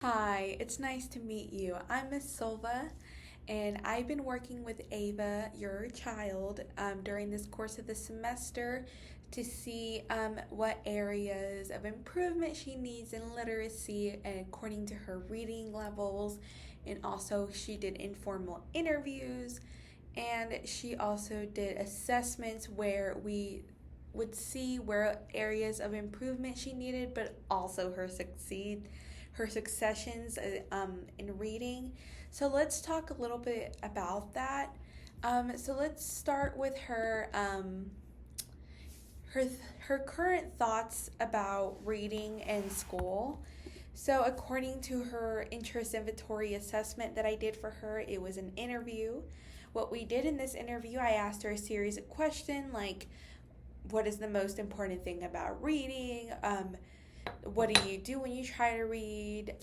Hi, it's nice to meet you. I'm Miss Silva, and I've been working with Ava, your child, during this course of the semester to see what areas of improvement she needs in literacy and according to her reading levels. And also, she did informal interviews, and she also did assessments where we would see where areas of improvement she needed, but also her successions in reading. So let's talk a little bit about that. So let's start with her her current thoughts about reading and school. So according to her interest inventory assessment that I did for her, it was an interview. What we did in this interview, I asked her a series of questions like, what is the most important thing about reading? What do you do when you try to read?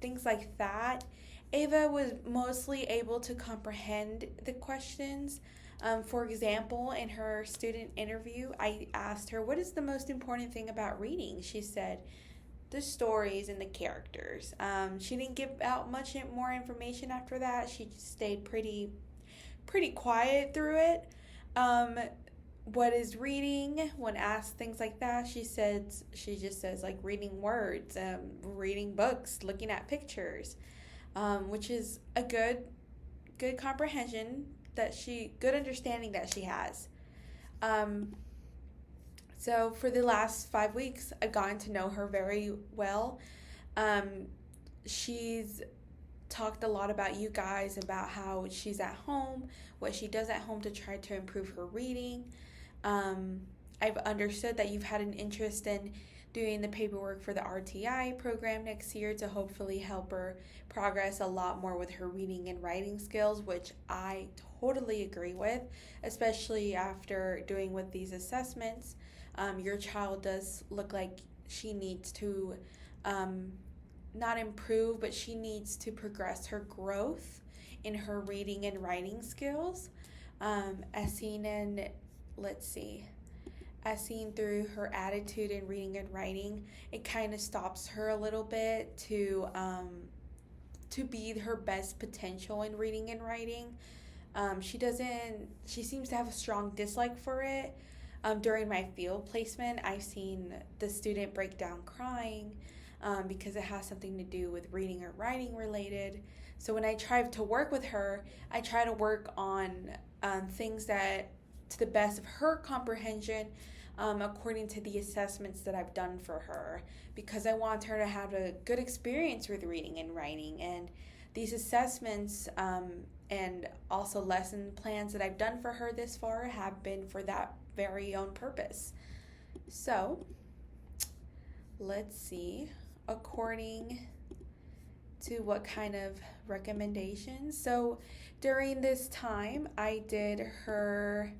Things like that. Ava was mostly able to comprehend the questions. For example, in her student interview, I asked her, what is the most important thing about reading? She said, the stories and the characters. She didn't give out much more information after that. She just stayed pretty quiet through it. Um, what is reading? When asked things like that, she just says like reading words, reading books, looking at pictures, which is a good comprehension good understanding that she has. Um, so for the last 5 weeks, I've gotten to know her very well. Um, she's talked a lot about you guys, about how she's at home, what she does at home to try to improve her reading. Um, I've understood that you've had an interest in doing the paperwork for the RTI program next year to hopefully help her progress a lot more with her reading and writing skills, which I totally agree with, especially after doing with these assessments. Your child does look like she needs to not improve, but she needs to progress her growth in her reading and writing skills. As seen in, let's see, as seen through her attitude in reading and writing, it kind of stops her a little bit to be her best potential in reading and writing. She seems to have a strong dislike for it. During my field placement, I've seen the student break down crying because it has something to do with reading or writing related. So when I try to work with her, I try to work on things that, to the best of her comprehension, according to the assessments that I've done for her, because I want her to have a good experience with reading and writing. And these assessments and also lesson plans that I've done for her this far have been for that very own purpose. So let's see, according to what kind of recommendations. So during this time, I did her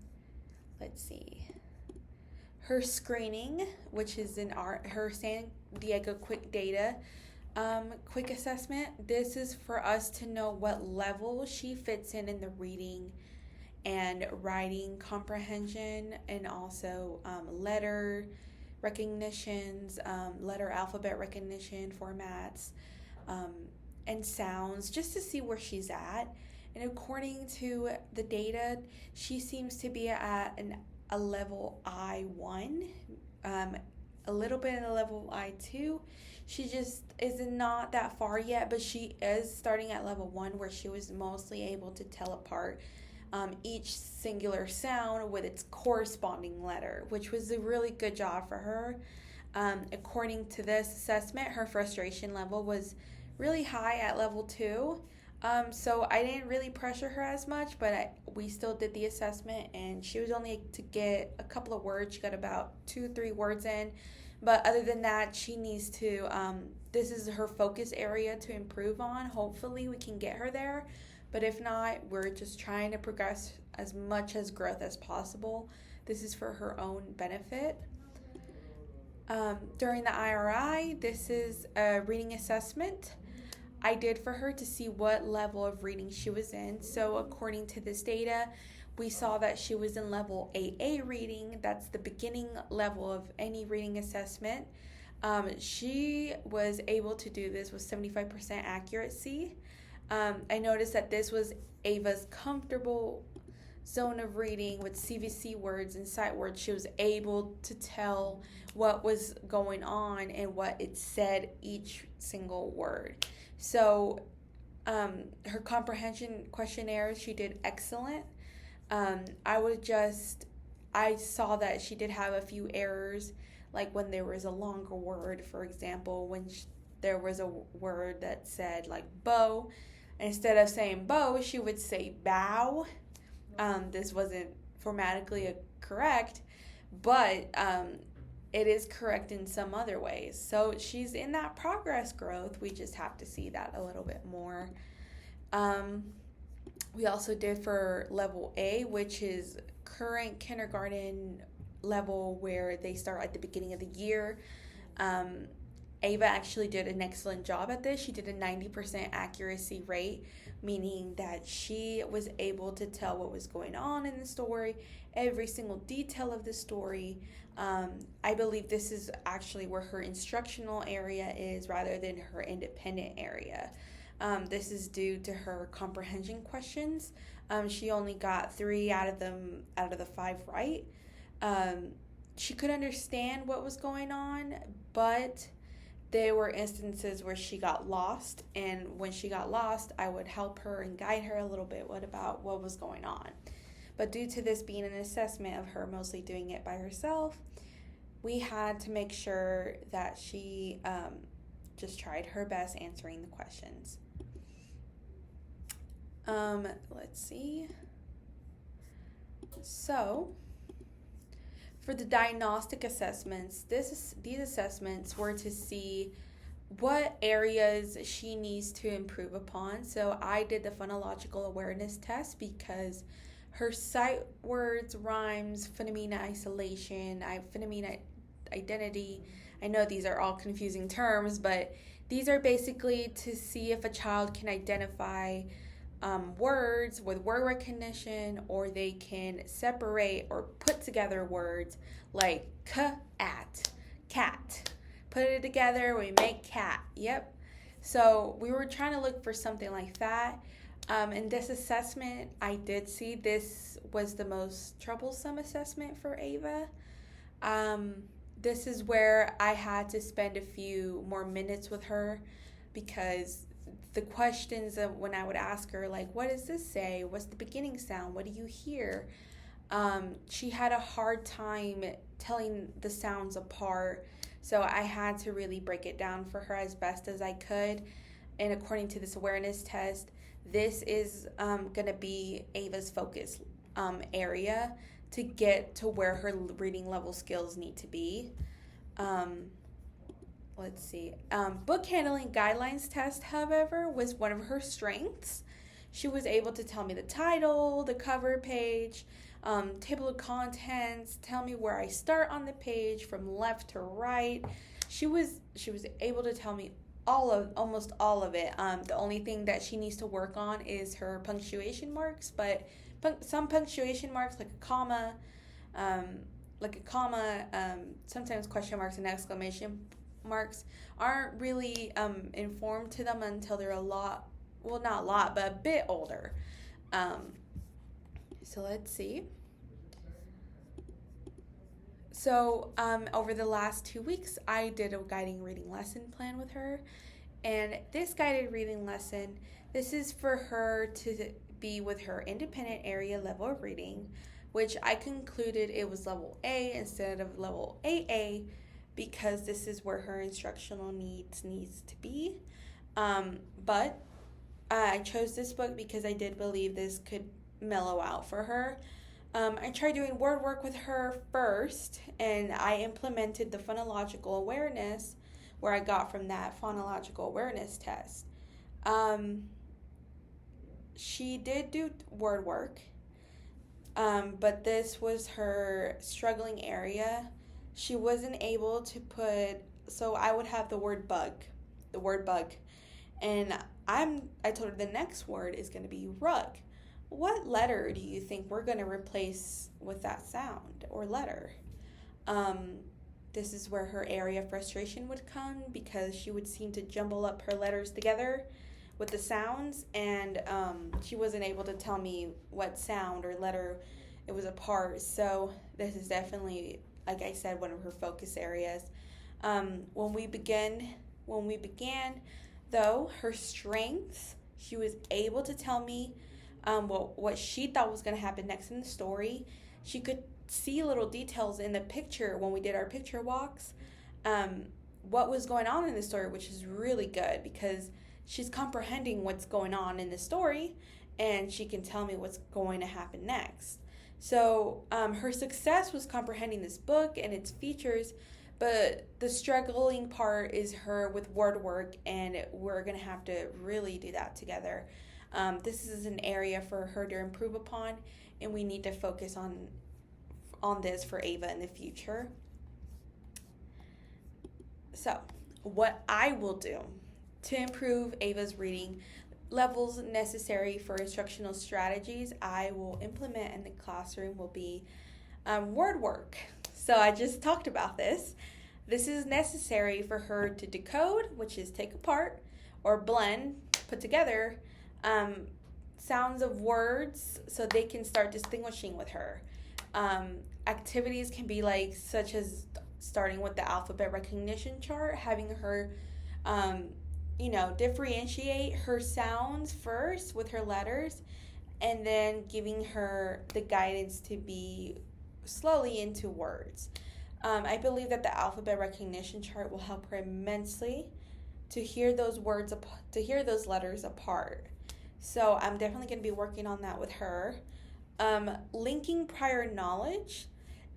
screening, which is her San Diego Quick Data quick assessment. This is for us to know what level she fits in the reading and writing comprehension, and also letter recognitions, letter alphabet recognition formats, um, and sounds, just to see where she's at. And according to the data, she seems to be at a level I1, a little bit in a level I2. She just is not that far yet, but she is starting at level 1, where she was mostly able to tell apart each singular sound with its corresponding letter, which was a really good job for her. According to this assessment, her frustration level was really high at level 2. So I didn't really pressure her as much, but we still did the assessment, and she was only to get a couple of words. She got about 2-3 words in, but other than that, she needs to, this is her focus area to improve on. Hopefully we can get her there, but if not, we're just trying to progress as much as growth as possible. This is for her own benefit. During the IRI, this is a reading assessment I did for her to see what level of reading she was in. So according to this data, we saw that she was in level AA reading. That's the beginning level of any reading assessment. She was able to do this with 75% accuracy. I noticed that this was Ava's comfortable zone of reading with CVC words and sight words. She was able to tell what was going on and what it said each single word. So her comprehension questionnaire, she did excellent. I saw that she did have a few errors, like when there was a longer word, for example, when there was a word that said like bow, instead of saying bow, she would say bow. This wasn't formatically correct, but it is correct in some other ways. So she's in that progress growth. We just have to see that a little bit more. We also did for level A, which is current kindergarten level, where they start at the beginning of the year. Ava actually did an excellent job at this. She did a 90% accuracy rate, meaning that she was able to tell what was going on in the story, every single detail of the story. I believe this is actually where her instructional area is rather than her independent area. This is due to her comprehension questions. She only got 3 out of the 5 right. She could understand what was going on, but there were instances where she got lost, and when she got lost, I would help her and guide her a little bit about what was going on. But due to this being an assessment of her mostly doing it by herself, we had to make sure that she just tried her best answering the questions. Let's see. So, for the diagnostic assessments, these assessments were to see what areas she needs to improve upon. So I did the phonological awareness test because her sight words, rhymes, phoneme isolation, phoneme identity. I know these are all confusing terms, but these are basically to see if a child can identify words with word recognition, or they can separate or put together words like cat. Put it together, we make cat. Yep. So we were trying to look for something like that. In this assessment, I did see this was the most troublesome assessment for Ava. This is where I had to spend a few more minutes with her, because the questions of when I would ask her, like, what does this say? What's the beginning sound? What do you hear? She had a hard time telling the sounds apart. So I had to really break it down for her as best as I could. And according to this awareness test, this is going to be Ava's focus area to get to where her reading level skills need to be. Let's see. Book handling guidelines test, however, was one of her strengths. She was able to tell me the title, the cover page, table of contents, tell me where I start on the page from left to right. She was able to tell me almost all of it. The only thing that she needs to work on is her punctuation marks, but some punctuation marks like a comma, sometimes question marks and exclamation marks aren't really informed to them until they're not a lot, but a bit older. So let's see. So over the last 2 weeks, I did a guiding reading lesson plan with her. And this guided reading lesson, this is for her to be with her independent area level of reading, which I concluded it was level A instead of level AA, because this is where her instructional needs to be. But I chose this book because I did believe this could mellow out for her. I tried doing word work with her first, and I implemented the phonological awareness where I got from that phonological awareness test. She did do word work, but this was her struggling area. She wasn't able to so I would have the word bug, and I told her the next word is going to be rug. What letter do you think we're going to replace with that sound or letter? This is where her area of frustration would come because she would seem to jumble up her letters together with the sounds, and she wasn't able to tell me what sound or letter it was a part. So this is definitely, like I said, one of her focus areas. When we began, though, her strengths, she was able to tell me what she thought was going to happen next in the story. She could see little details in the picture when we did our picture walks, what was going on in the story, which is really good because she's comprehending what's going on in the story, and she can tell me what's going to happen next. So her success was comprehending this book and its features, but the struggling part is her with word work, and we're going to have to really do that together. This is an area for her to improve upon, and we need to focus on this for Ava in the future. So, what I will do to improve Ava's reading levels necessary for instructional strategies I will implement in the classroom will be word work. So I just talked about this. This is necessary for her to decode, which is take apart, or blend, put together, sounds of words so they can start distinguishing with her. Activities can be like such as starting with the alphabet recognition chart, having her differentiate her sounds first with her letters, and then giving her the guidance to be slowly into words. I believe that the alphabet recognition chart will help her immensely to hear those words, to hear those letters apart. So I'm definitely going to be working on that with her. Linking prior knowledge,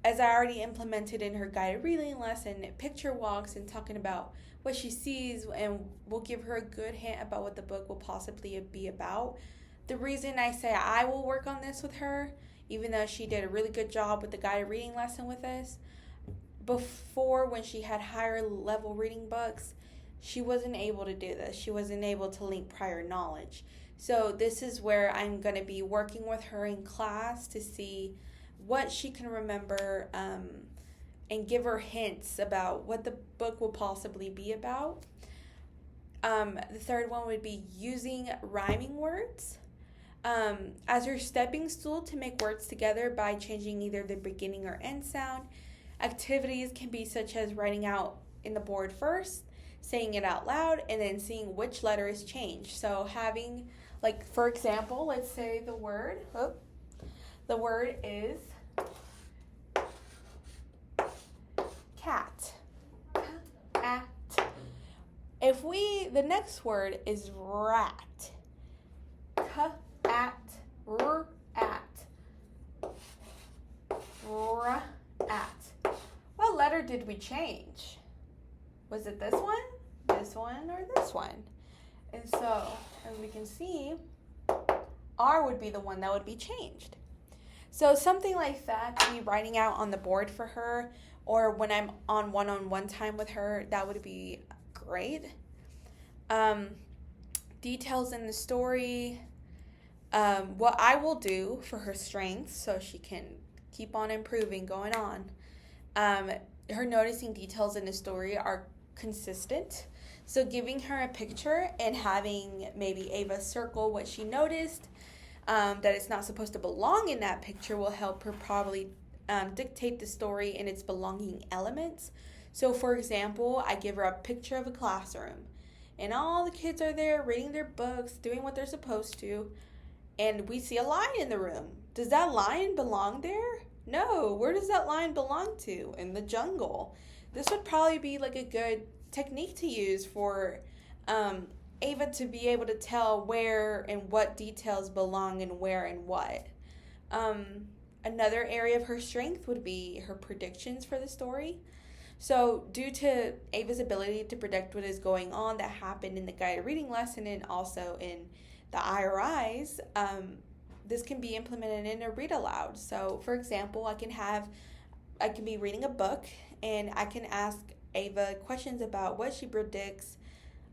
as I already implemented in her guided reading lesson, picture walks and talking about what she sees, and will give her a good hint about what the book will possibly be about. The reason I say I will work on this with her, even though she did a really good job with the guided reading lesson with us, before when she had higher level reading books, she wasn't able to do this. She wasn't able to link prior knowledge. So this is where I'm going to be working with her in class to see what she can remember, and give her hints about what the book will possibly be about. The third one would be using rhyming words as her stepping stool to make words together by changing either the beginning or end sound. Activities can be such as writing out in the board first, saying it out loud, and then seeing which letter is changed. So having, like, for example, let's say the word is cat. Cat. The next word is rat. Cat, rat. What letter did we change? Was it this one, or this one? And so, as we can see, R would be the one that would be changed. So something like that to be writing out on the board for her, or when I'm on one-on-one time with her, that would be great. Details in the story, what I will do for her strengths so she can keep on improving, going on. Her noticing details in the story are consistent. So giving her a picture and having maybe Ava circle what she noticed, that it's not supposed to belong in that picture, will help her probably dictate the story and its belonging elements. So for example, I give her a picture of a classroom, and all the kids are there reading their books, doing what they're supposed to, and we see a lion in the room. Does that lion belong there? No. Where does that lion belong to? In the jungle. This would probably be like a good technique to use for Ava to be able to tell where and what details belong and where and what. Another area of her strength would be her predictions for the story. So due to Ava's ability to predict what is going on that happened in the guided reading lesson and also in the IRIs, this can be implemented in a read aloud. So for example, I can be reading a book, and I can ask Ava questions about what she predicts,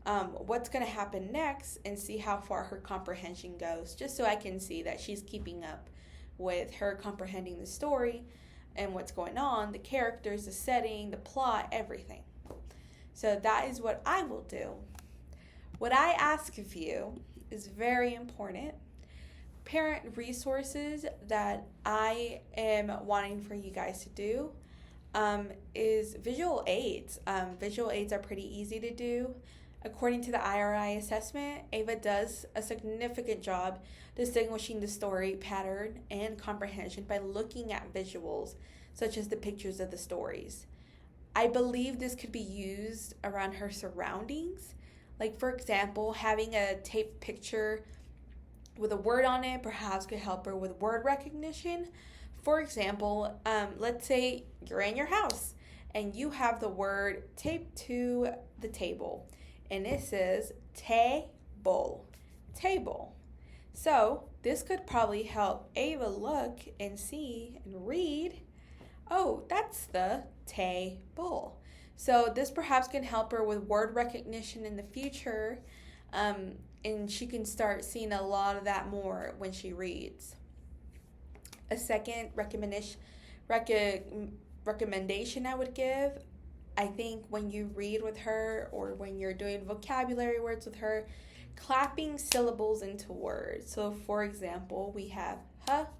what's going to happen next, and see how far her comprehension goes, just so I can see that she's keeping up with her comprehending the story. and what's going on, the characters, the setting, the plot, everything. So that is what I will do. What I ask of you is very important. Parent resources that I am wanting for you guys to do is visual aids. Visual aids are pretty easy to do. According to the IRI assessment, Ava does a significant job distinguishing the story pattern and comprehension by looking at visuals, such as the pictures of the stories. I believe this could be used around her surroundings. Like, for example, having a taped picture with a word on it perhaps could help her with word recognition. For example, let's say you're in your house and you have the word taped to the table, and it says table. So this could probably help Ava look and see and read, oh, that's the table. So this perhaps can help her with word recognition in the future, and she can start seeing a lot of that more when she reads. A second recommendation I would give, I think when you read with her or when you're doing vocabulary words with her, clapping syllables into words. So for example, we have hat.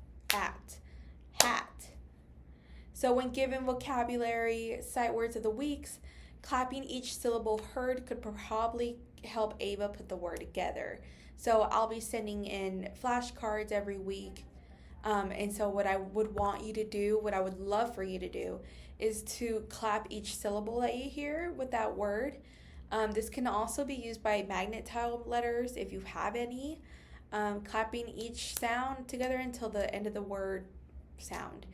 So when given vocabulary sight words of the weeks, clapping each syllable heard could probably help Ava put the word together. So I'll be sending in flashcards every week. And so what I would want you to do, what I would love for you to do, is to clap each syllable that you hear with that word. This can also be used by magnet tile letters if you have any. Clapping each sound together until the end of the word sound.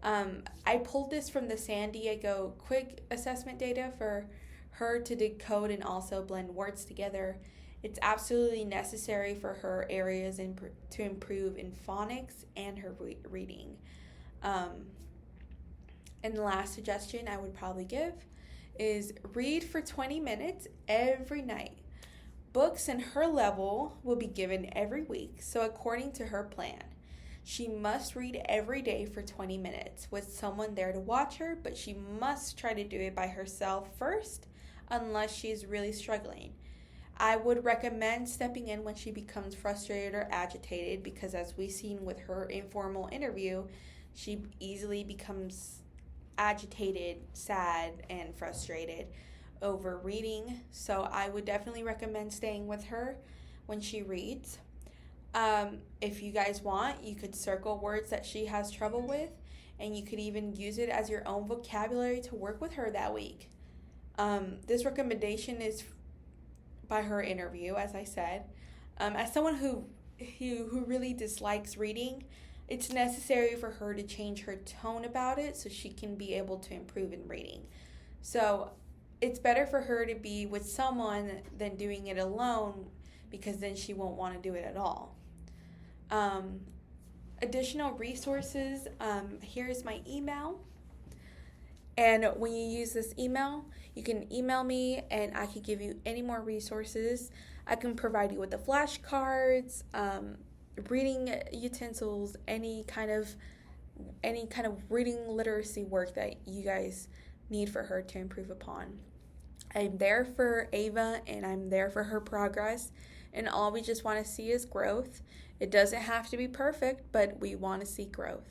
I pulled this from the San Diego quick assessment data for her to decode and also blend words together. It's absolutely necessary for her areas to improve in phonics and her reading. And the last suggestion I would probably give is read for 20 minutes every night. Books in her level will be given every week, so according to her plan. She must read every day for 20 minutes with someone there to watch her, but she must try to do it by herself first unless she is really struggling. I would recommend stepping in when she becomes frustrated or agitated because, as we've seen with her informal interview, she easily becomes agitated, sad, and frustrated over reading. So I would definitely recommend staying with her when she reads. If you guys want, you could circle words that she has trouble with, and you could even use it as your own vocabulary to work with her that week. This recommendation is by her interview, as I said. As someone who really dislikes reading, it's necessary for her to change her tone about it so she can be able to improve in reading. So it's better for her to be with someone than doing it alone, because then she won't want to do it at all. Additional resources, here's my email. And when you use this email, you can email me and I can give you any more resources. I can provide you with the flashcards, reading utensils, any kind of reading literacy work that you guys need for her to improve upon. I'm there for Ava and I'm there for her progress, and all we just want to see is growth. It doesn't have to be perfect, but we want to see growth.